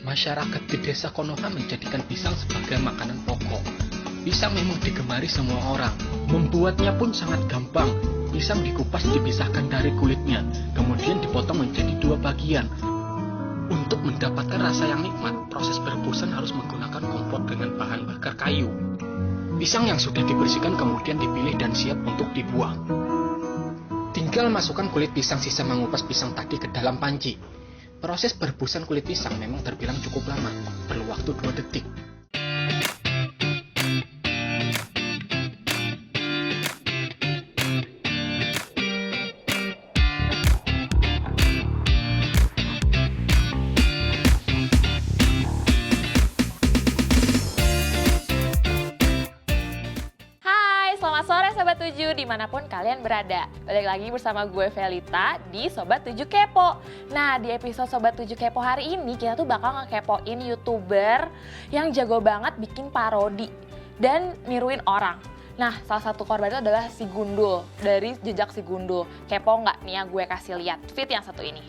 Masyarakat di desa Konoha menjadikan pisang sebagai makanan pokok. Pisang memang digemari semua orang. Membuatnya pun sangat gampang. Pisang dikupas dipisahkan dari kulitnya, kemudian dipotong menjadi dua bagian. Untuk mendapatkan rasa yang nikmat, proses perebusan harus menggunakan kompor dengan bahan bakar kayu. Pisang yang sudah dibersihkan kemudian dipilih dan siap untuk dibuang. Tinggal masukkan kulit pisang sisa mengupas pisang tadi ke dalam panci. Proses perebusan kulit pisang memang terbilang cukup lama, perlu waktu 2 detik. Hai, selamat sore Sobat 7 dimanapun kalian berada. Balik lagi bersama gue Velita di Sobat 7 Kepo. Nah, di episode Sobat 7 Kepo hari ini kita tuh bakal ngekepoin YouTuber yang jago banget bikin parodi dan niruin orang. Nah, salah satu korban itu adalah si Gundul, dari Jejak Si Gundul. Kepo nggak nih ya, gue kasih lihat feed yang satu ini.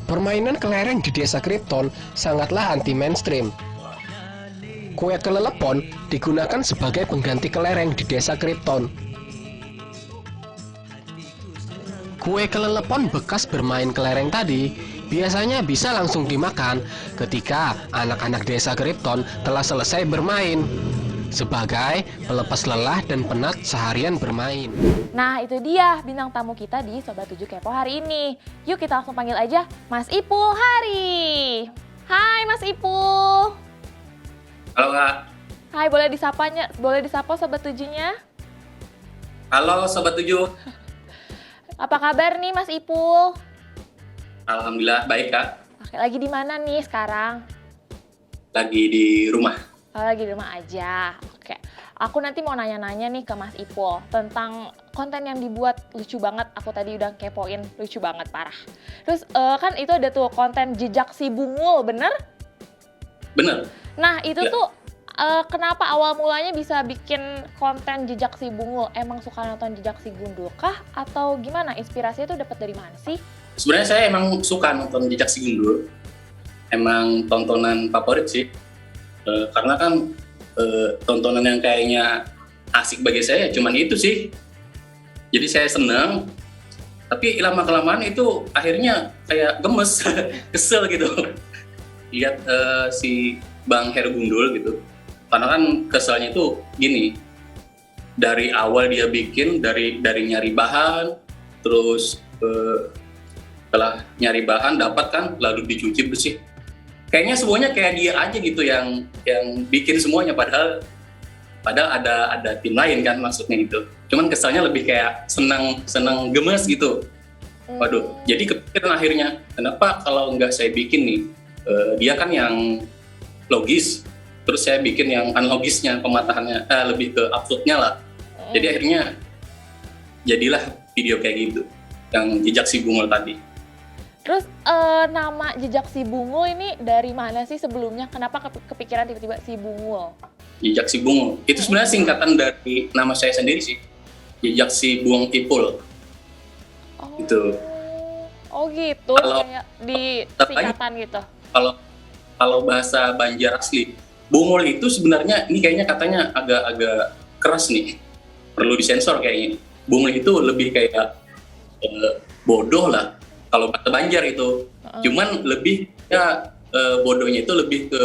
Permainan kelereng di desa Krypton sangatlah anti-mainstream. Kue kelelepon digunakan sebagai pengganti kelereng di desa Krypton. Kue kelelepon bekas bermain kelereng tadi biasanya bisa langsung dimakan ketika anak-anak desa Krypton telah selesai bermain, sebagai pelepas lelah dan penat seharian bermain. Nah, itu dia bintang tamu kita di Sobat 7 Kepo hari ini. Yuk kita langsung panggil aja Mas Ipul Hari. Hai Mas Ipul. Halo Kak. Hai, boleh disapa Sobat 7-nya? Halo Sobat 7. Apa kabar nih Mas Ipul? Alhamdulillah baik Kak. Oke, lagi di mana nih sekarang? Lagi di rumah. Oh, lagi di rumah aja. Oke. Aku nanti mau nanya-nanya nih ke Mas Ipul tentang konten yang dibuat lucu banget. Aku tadi udah kepoin, lucu banget parah. Terus kan itu ada tuh konten Jejak Si Bungul, bener? Bener. Nah, itu Ya. tuh kenapa awal mulanya bisa bikin konten Jejak Si Bungul? Emang suka nonton Jejak Si Gundul kah? Atau gimana? Inspirasinya tuh dapat dari mana sih? Sebenarnya saya emang suka nonton Jejak Si Gundul. Emang tontonan favorit sih. Karena kan tontonan yang kayaknya asik bagi saya cuman itu sih. Jadi saya senang. Tapi lama-kelamaan itu akhirnya kayak gemes, kesel gitu. Lihat si Bang Heru Gundul gitu. Karena kan keselnya itu gini, dari awal dia bikin dari nyari bahan, terus setelah nyari bahan dapat kan, lalu dicuci bersih. Kayaknya semuanya kayak dia aja gitu yang bikin semuanya, padahal ada tim lain kan maksudnya gitu. Cuman keselnya lebih kayak senang gemes gitu. Waduh, jadi kepikiran akhirnya kenapa kalau nggak saya bikin nih, dia kan yang logis, terus saya bikin yang unlogisnya, pematahannya, lebih ke absurdnya lah. Jadi akhirnya jadilah video kayak gitu, yang Jejak Si Bungul tadi. Terus nama Jejak Si Bungul ini dari mana sih sebelumnya? Kenapa kepikiran tiba-tiba Si Bungul? Jejak Si Bungul, itu sebenarnya singkatan dari nama saya sendiri sih, Jejak Si Buang Ipul. Oh, Gitu. Oh gitu, Kalau- kayak di singkatan gitu. Kalau bahasa Banjar asli, bungul itu sebenarnya ini kayaknya katanya agak keras nih, perlu disensor kayaknya. Bungul itu lebih kayak bodoh lah kalau bahasa Banjar itu. Cuman lebih ya bodohnya itu lebih ke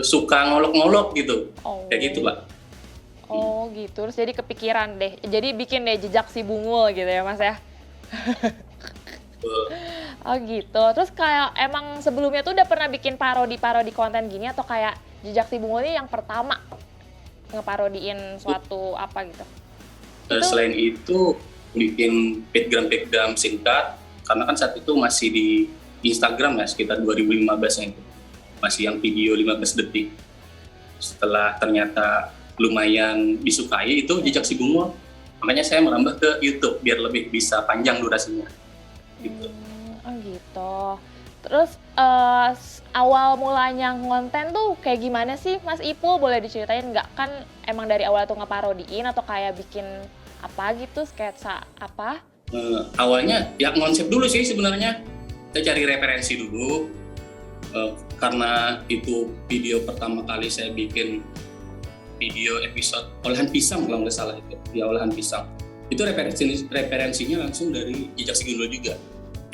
suka ngolok-ngolok gitu, Oh. kayak gitu Pak. Oh gitu, terus jadi kepikiran deh. Jadi bikin deh Jejak Si Bungul gitu ya Mas ya. Oh gitu, terus kayak emang sebelumnya tuh udah pernah bikin parodi-parodi konten gini atau kayak Jejak Si Bungul ini yang pertama ngeparodiin suatu apa gitu? Selain itu bikin petgram singkat, karena kan saat itu masih di Instagram ya, sekitar 2015 itu masih yang video 15 detik. Setelah ternyata lumayan disukai itu Jejak Si Bungul, makanya saya merambah ke YouTube biar lebih bisa panjang durasinya gitu. Oh gitu. Terus awal mulanya ngonten tuh kayak gimana sih Mas Ipul? Boleh diceritain nggak? Kan emang dari awal tuh ngeparodiin atau kayak bikin apa gitu, sketsa apa? Awalnya ya konsep dulu sih sebenarnya. saya cari referensi dulu, karena itu video pertama kali saya bikin video episode olahan pisang kalau nggak salah itu, ya olahan pisang. Itu referensinya langsung dari Jejak Si Gundul juga.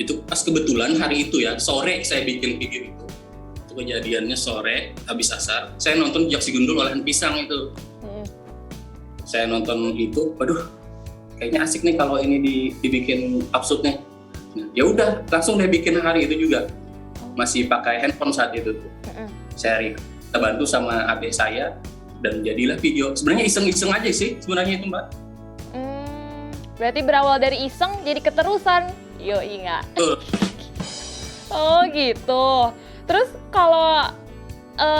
Itu pas kebetulan hari itu ya, sore saya bikin video itu. Itu kejadiannya sore, habis asar, saya nonton Jejak Si Gundul olahan pisang itu. Saya nonton itu, waduh, kayaknya asik nih kalau ini dibikin absurdnya. Nah, ya udah, langsung dia bikin hari itu juga. Masih pakai handphone saat itu tuh. Saya bantu sama adik saya dan jadilah video. Sebenarnya iseng-iseng aja sih sebenarnya itu, Mbak. Berarti berawal dari iseng jadi keterusan. Yoi nggak? Oh gitu. Terus kalau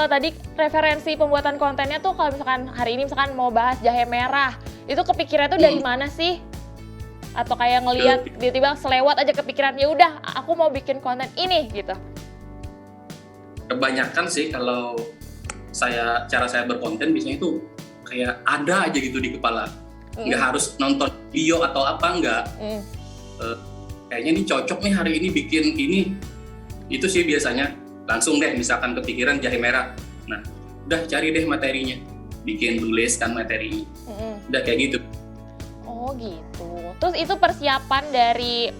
tadi referensi pembuatan kontennya tuh kalau misalkan hari ini misalkan mau bahas jahe merah, itu kepikirannya tuh dari mana sih? Atau kayak ngelihat tiba-tiba selewat aja kepikiran, ya udah aku mau bikin konten ini gitu. Kebanyakan sih kalau cara saya berkonten biasanya itu kayak ada aja gitu di kepala. Nggak harus nonton video atau apa, nggak. Kayaknya ini cocok nih hari ini bikin ini. Itu sih biasanya langsung deh misalkan kepikiran jahe merah. Nah, udah cari deh materinya. Tuliskan materinya. Udah kayak gitu. Oh gitu. Terus itu persiapan dari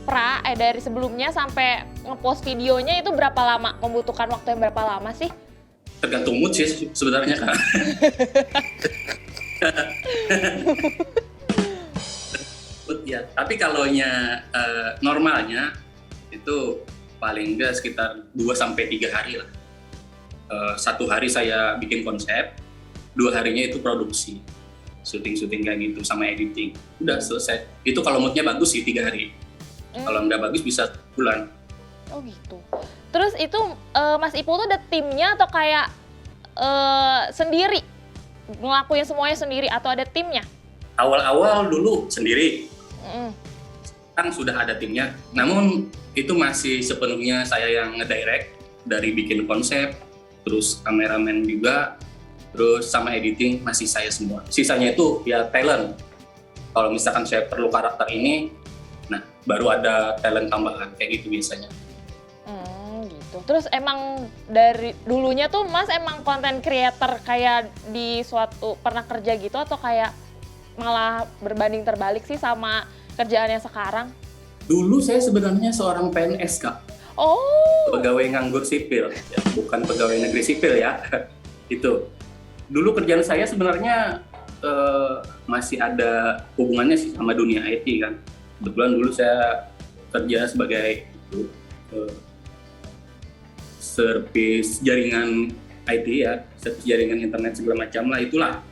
dari sebelumnya sampai ngepost videonya itu berapa lama? Membutuhkan waktu yang berapa lama sih? Tergantung mood sih sebenarnya, Kak. Ya, tapi kalaunya normalnya itu paling enggak sekitar 2-3 hari lah. 1 hari saya bikin konsep, 2 harinya itu produksi. Syuting kayak gitu sama editing. Udah selesai. Itu kalau moodnya bagus sih 3 hari. Kalau nggak bagus bisa bulan. Oh gitu. Terus itu Mas Ipul tuh ada timnya atau kayak sendiri? Ngelakuin semuanya sendiri atau ada timnya? Awal-awal dulu sendiri. Sekarang sudah ada timnya. Namun itu masih sepenuhnya saya yang ngedirect dari bikin konsep, terus kameramen juga, terus sama editing masih saya semua. Sisanya itu ya talent. Kalau misalkan saya perlu karakter ini, nah baru ada talent tambahan kayak gitu biasanya. Gitu. Terus emang dari dulunya tuh Mas emang content creator kayak di suatu pernah kerja gitu atau kayak malah berbanding terbalik sih sama kerjaannya sekarang? Dulu saya sebenarnya seorang PNS, Kak. Oh. Pegawai nganggur sipil, ya, bukan pegawai negeri sipil ya. Itu. Dulu kerjaan saya sebenarnya masih ada hubungannya sih sama dunia IT kan. Kebetulan dulu saya kerja sebagai servis jaringan IT ya, servis jaringan internet segala macam lah itulah.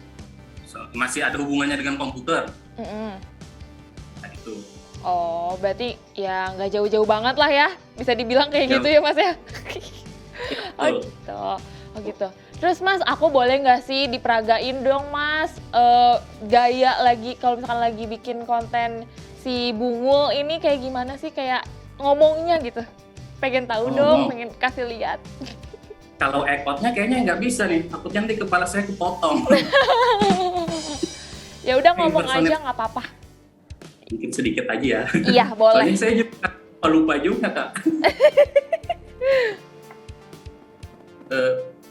Masih ada hubungannya dengan komputer. Nah, itu. Oh, berarti ya nggak jauh-jauh banget lah ya, bisa dibilang kayak gitu ya Mas ya? Oh gitu, oh gitu. Terus Mas, aku boleh nggak sih diperagain dong Mas, gaya lagi kalau misalkan lagi bikin konten si Bungul ini kayak gimana sih kayak ngomongnya gitu? Pengen tahu dong, pengen kasih lihat. Kalau ekotnya kayaknya nggak bisa nih, takutnya nanti kepala saya kepotong. Ya udah ngomong aja nggak apa-apa. Mungkin sedikit aja ya. Iya boleh. Soalnya saya juga lupa juga Kak.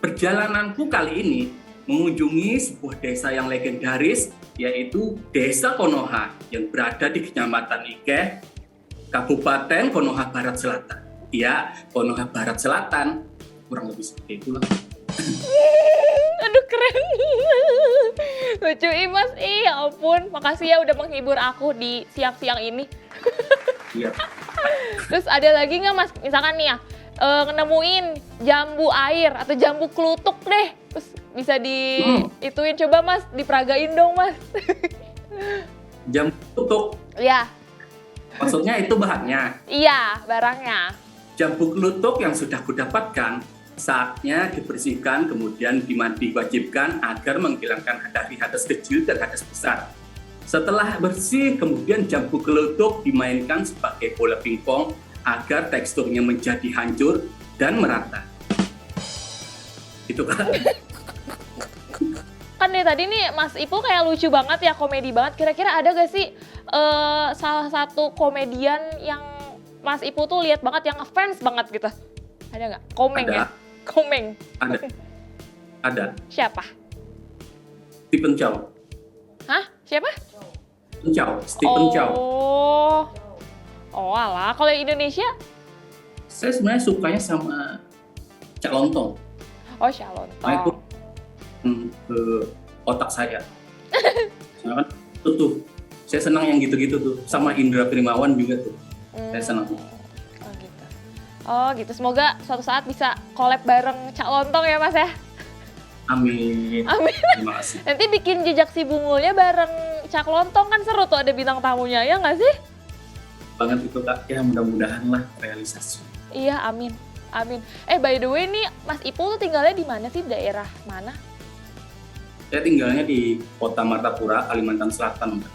Perjalananku kali ini mengunjungi sebuah desa yang legendaris, yaitu Desa Konoha yang berada di Kecamatan Ikeh, Kabupaten Konoha Barat Selatan. Ya, Konoha Barat Selatan, kurang lebih seperti itulah. Aduh keren. Lucu Mas, ya ampun. Makasih ya udah menghibur aku di siang-siang ini. Iya. Terus ada lagi nggak Mas, misalkan nih ya, nemuin jambu air atau jambu klutuk deh. Terus bisa ituin, coba Mas, diperagain dong Mas. Jambu klutuk? Iya. Maksudnya itu bahannya? Iya, barangnya. Jambu klutuk yang sudah kudapatkan, saatnya dibersihkan kemudian diwajibkan agar menghilangkan hadas kecil dan hadas besar. Setelah bersih, kemudian jambu klutuk dimainkan sebagai bola pingpong agar teksturnya menjadi hancur dan merata. Itu kan? Kan dari tadi nih Mas Ipul kayak lucu banget ya, komedi banget. Kira-kira ada gak sih salah satu komedian yang Mas Ipul tuh lihat banget yang ngefans banget gitu? Ada nggak? Komeng Ada. ya? Komeng. Ada. Siapa? Stephen Chow. Hah? Siapa? Stephen Chow. Oh alah. Kalau Indonesia? Saya sebenarnya sukanya sama Cak Lontong. Oh, Shalonto. Nah itu ke otak saya. Soalnya kan itu tuh, saya senang yang gitu-gitu tuh. Sama Indra Primawan juga tuh. Saya senang. Oh gitu. Oh gitu. Semoga suatu saat bisa collab bareng Cak Lontong ya Mas ya. Amin. Amin. Terima kasih. Nanti bikin jejak si Bungulnya bareng Cak Lontong kan seru tuh, ada bintang tamunya ya nggak sih? Banget itu Kak. Ya mudah-mudahan lah realisasi. Iya, amin. Amin. By the way nih, Mas Ipul tuh tinggalnya di mana sih? Daerah mana? Saya tinggalnya di Kota Martapura, Kalimantan Selatan, Mbak.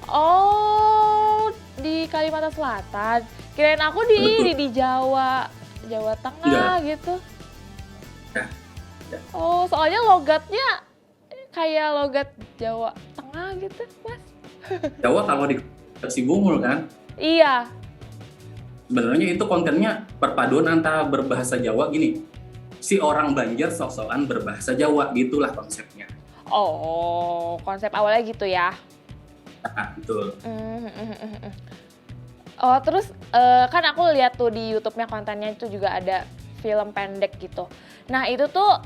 Oh, di Kalimantan Selatan. Kirain aku di Jawa Tengah gitu. Ya. Oh, soalnya logatnya kayak logat Jawa Tengah gitu, Mas. Jawa kalau di Sibungul kan, Iya. sebenarnya itu kontennya perpaduan antara berbahasa Jawa gini. Si orang Banjar sok-sokan berbahasa Jawa, gitulah konsepnya. Oh, konsep awalnya gitu ya. Nah, betul. Oh, terus kan aku lihat tuh di YouTube-nya kontennya itu juga ada film pendek gitu. Nah, itu tuh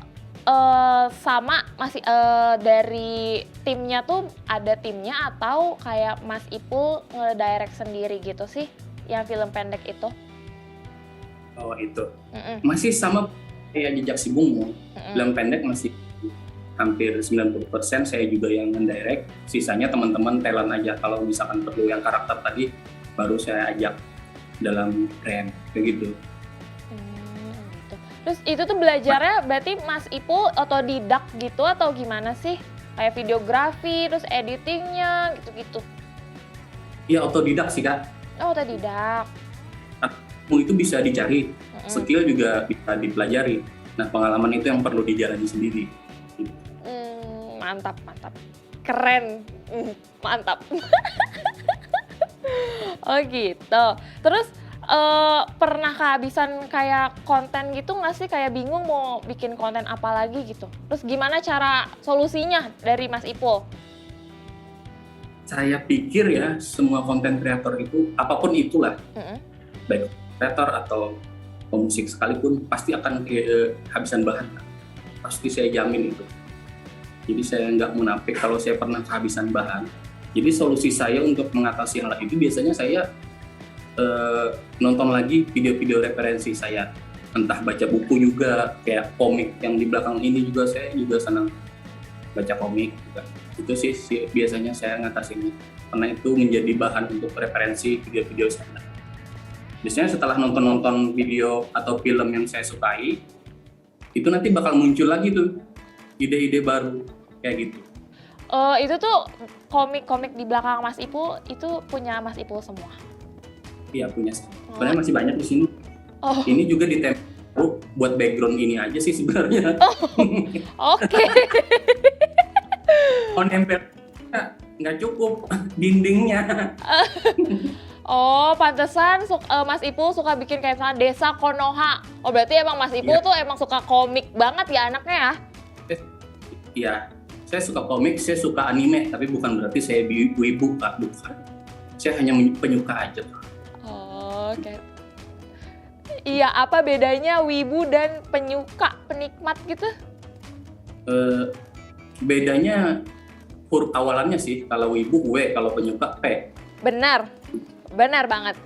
sama masih dari timnya tuh ada timnya atau kayak Mas Ipul ngedirect sendiri gitu sih yang film pendek itu? Oh itu. Masih sama kayak Jejak Si Bungo. Film pendek masih hampir 90% saya juga yang mendirect. Sisanya teman-teman talent aja. Kalau misalkan perlu yang karakter tadi baru saya ajak dalam brand kayak gitu. Gitu. Terus itu tuh belajarnya berarti Mas Ipul otodidak gitu atau gimana sih? Kayak videografi, terus editingnya gitu-gitu? Iya otodidak sih Kak. Oh, otodidak. Itu bisa dicari, skill juga bisa dipelajari. Nah pengalaman itu yang perlu dijalani sendiri. Mantap. Keren. Mantap. Oh gitu. Terus pernah kehabisan kayak konten gitu nggak sih? Kayak bingung mau bikin konten apa lagi gitu. Terus gimana cara solusinya dari Mas Ipul? Saya pikir ya semua konten kreator itu apapun itulah, baik kreator atau pemusik sekalipun pasti akan kehabisan bahan. Pasti saya jamin itu. Jadi saya nggak munafik kalau saya pernah kehabisan bahan. Jadi solusi saya untuk mengatasi hal itu biasanya saya nonton lagi video-video referensi saya. Entah baca buku juga, kayak komik yang di belakang ini juga saya juga senang baca komik juga. Itu sih biasanya saya ngatasinnya. Karena itu menjadi bahan untuk referensi video-video saya. Biasanya setelah nonton video atau film yang saya sukai, itu nanti bakal muncul lagi tuh ide-ide baru kayak gitu. Itu tuh komik-komik di belakang Mas Ipul itu punya Mas Ipul semua? Iya punya. Sebenarnya masih banyak di sini. Oh. Ini juga ditempel buat background ini aja sih sebenarnya. Oke. Oh nempel nggak cukup dindingnya. Oh, pantesan Mas Ipul suka bikin kayak misalnya Desa Konoha. Oh, berarti emang Mas Ipul tuh emang suka komik banget ya anaknya ya? Iya, saya suka komik, saya suka anime, tapi bukan berarti saya wibu, Kak, bukan. Saya hanya penyuka aja. Oh, oke. Iya, apa bedanya wibu dan penyuka, penikmat gitu? Bedanya huruf awalannya sih, kalau wibu W, kalau penyuka P. Benar banget.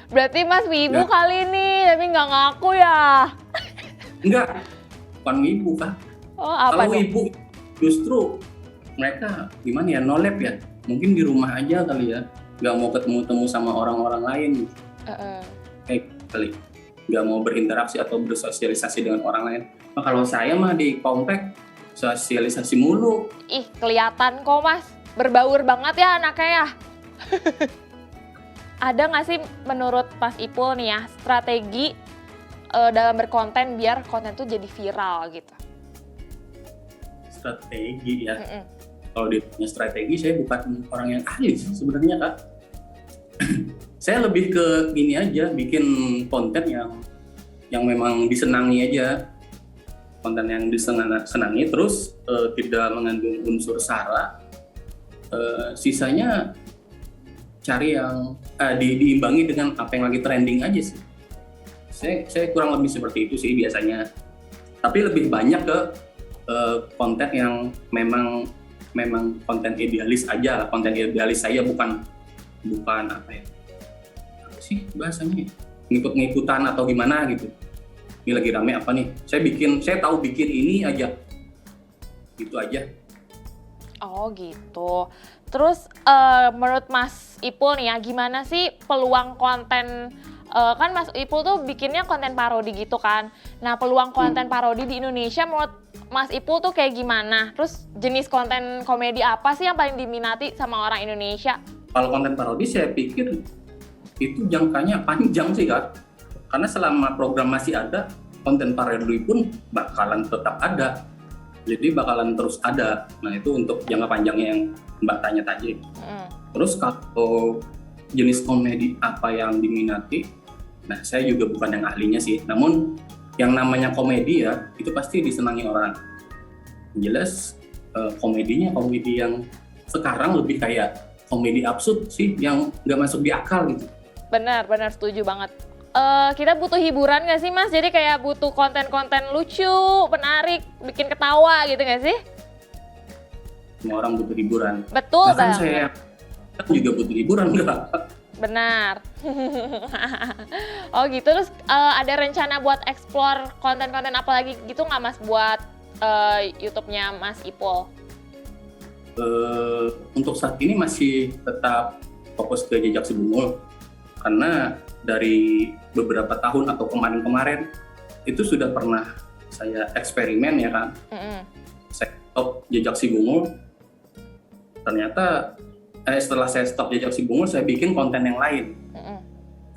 Berarti Mas wibu kali ini, tapi nggak ngaku ya? Enggak, bukan wibu Kak. Oh, apa kalau dong? wibu justru mereka gimana ya, no lab ya, mungkin di rumah aja kali ya, nggak mau ketemu sama orang-orang lain. Kali nggak mau berinteraksi atau bersosialisasi dengan orang lain. Nah, kalau saya mah di komplek sosialisasi mulu. Ih, kelihatan kok Mas, berbaur banget ya anaknya ya. Ada nggak sih menurut Mas Ipul nih ya strategi dalam berkonten biar konten tuh jadi viral gitu? Strategi ya. Kalau dia punya strategi, saya bukan orang yang ahli sih sebenarnya Kak. Saya lebih ke gini aja, bikin konten yang memang disenangi aja, konten yang disenangi, terus tidak mengandung unsur sara. Sisanya cari yang diimbangi dengan apa yang lagi trending aja sih. Saya kurang lebih seperti itu sih biasanya. Tapi lebih banyak ke konten yang memang konten idealis aja lah. Konten idealis saya bukan apa sih bahasanya, ngikut-ngikutan atau gimana gitu. Ini lagi rame apa nih? Saya tahu bikin ini aja. Gitu aja. Oh gitu. Terus menurut Mas Ipul nih ya, gimana sih peluang konten, kan Mas Ipul tuh bikinnya konten parodi gitu kan. Nah peluang konten parodi di Indonesia menurut Mas Ipul tuh kayak gimana? Terus jenis konten komedi apa sih yang paling diminati sama orang Indonesia? Kalau konten parodi saya pikir itu jangkanya panjang sih Kak. Karena selama program masih ada, konten parodi pun bakalan tetap ada. Jadi bakalan terus ada. Nah itu untuk jangka panjangnya yang Mbak tanya tadi. Terus kalau jenis komedi apa yang diminati, nah saya juga bukan yang ahlinya sih. Namun yang namanya komedi ya, itu pasti disenangi orang. Jelas komedinya komedi yang sekarang lebih kayak komedi absurd sih, yang nggak masuk di akal gitu. Benar setuju banget. Kita butuh hiburan nggak sih Mas? Jadi kayak butuh konten-konten lucu, menarik, bikin ketawa gitu nggak sih? Semua orang butuh hiburan. Betul bahkan banget. saya juga butuh hiburan nggak? Benar. Oh gitu, terus ada rencana buat explore konten-konten apa lagi gitu nggak Mas buat YouTube-nya Mas Ipul? Untuk saat ini masih tetap fokus ke Jejak Si Bungul, karena dari beberapa tahun atau kemarin itu sudah pernah saya eksperimen ya kan. Saya stop Jejak Si Bungul, ternyata setelah saya stop Jejak Si Bungul saya bikin konten yang lain.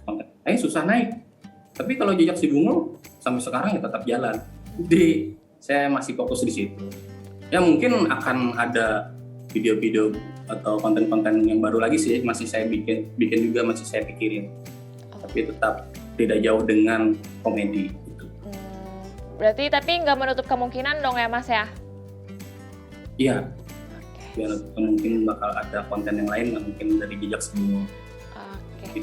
Konten susah naik, tapi kalau Jejak Si Bungul sampai sekarang ya tetap jalan. Jadi saya masih fokus di situ. Ya mungkin akan ada video-video atau konten-konten yang baru lagi sih, masih saya bikin juga, masih saya pikirin. Tapi tetap tidak jauh dengan komedi gitu. Berarti tapi nggak menutup kemungkinan dong ya Mas ya? Iya. Biar mungkin bakal ada konten yang lain, nggak mungkin dari Jejak Si Bungul. Oke.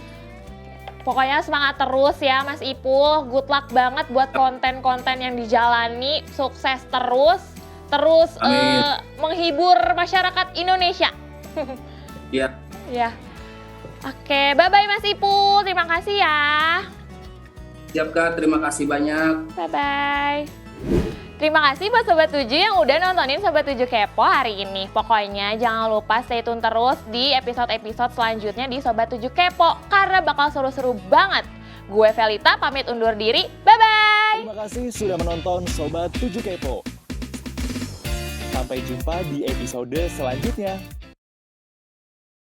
Pokoknya semangat terus ya Mas Ipul. Good luck banget buat konten-konten yang dijalani, sukses terus menghibur masyarakat Indonesia. Iya. Ya. Oke, bye-bye Mas Ipul. Terima kasih ya. Siap Kak, terima kasih banyak. Bye-bye. Terima kasih buat Sobat 7 yang udah nontonin Sobat 7 Kepo hari ini. Pokoknya jangan lupa stay tune terus di episode-episode selanjutnya di Sobat 7 Kepo, karena bakal seru-seru banget. Gue Velita pamit undur diri. Bye-bye. Terima kasih sudah menonton Sobat 7 Kepo. Sampai jumpa di episode selanjutnya.